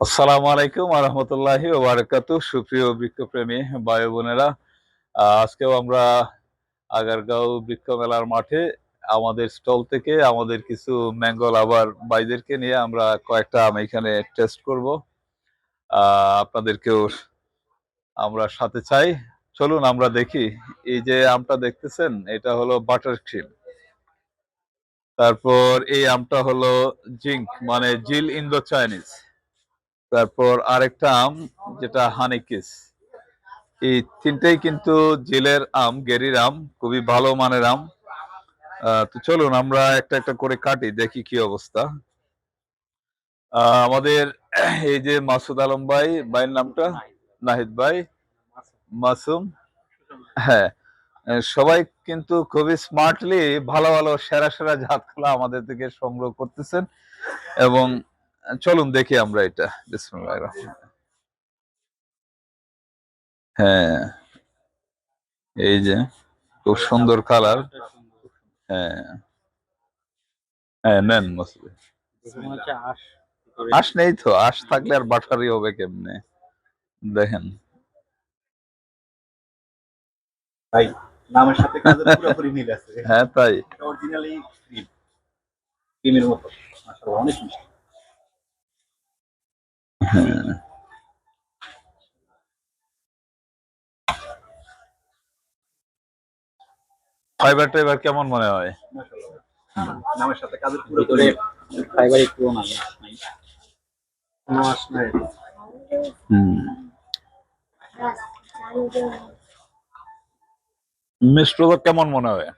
আসসালামু আলাইকুম ওয়া রাহমাতুল্লাহি ওয়া বারাকাতুহু। সুপ্রিয় বৃক্ষপ্রেমী ভাই বোনেরা, আজকেও আমরা আগারগাঁও বৃক্ষ মেলার মাঠে আমাদের স্টল থেকে আমাদের কিছু ম্যাঙ্গো লাভার ভাইদেরকে নিয়ে আমরা কয়েকটা আম এখানে টেস্ট করব। আপনাদেরকেও আমরা সাথে চাই। চলুন আমরা দেখি। এই যে আমটা দেখতেছেন, এটা হলো বাটার ক্রিম। তারপর এই আমটা হলো জিঙ্ক, মানে জিল ইন্দো চাইনিজ। তারপর আরেকটা আম যেটা হানি কিস। এই তিনটেই কিন্তু জেলের আম, গেরির আম, খুবই ভালো মানের আম। তো চলুন আমরা একটা একটা করে কাটি, দেখি কি অবস্থা। আমাদের এই যে মাসুদ আলম ভাই, ভাইয়ের নামটা নাহিদ ভাই, মাসুম, হ্যাঁ, সবাই কিন্তু খুবই স্মার্টলি ভালো ভালো সেরা সেরা জাতগুলো আমাদের থেকে সংগ্রহ করতেছেন। এবং চলুন দেখি আমরা এটা। বিসমিল্লাহির রহমানির রহিম। হ্যাঁ, এই যে খুব সুন্দর কালার। হ্যাঁ, হ্যাঁ, নেন মাসুদ ভাই। আঁশ নেই তো, আঁশ থাকলে আর বাটারি হবে কেমনে? দেখেন। ভাই, নামের সাথে কাজের পুরোপুরি মিল আছে। হ্যাঁ, তাই। এটা অরিজিনালি ক্রিম, ক্রিমের মতো। মাশাআল্লাহ, অনেক মিষ্টি। হ্যাঁ, ফাইবার টাইবার কেমন মনে হয়? মাশাআল্লাহ। নামের সাথে কাজের পুরোপুরি মিল। ফাইবার একটু না নাই। কোনো আঁশ নাই। হুম, মিষ্টতা কেমন মনে হয়?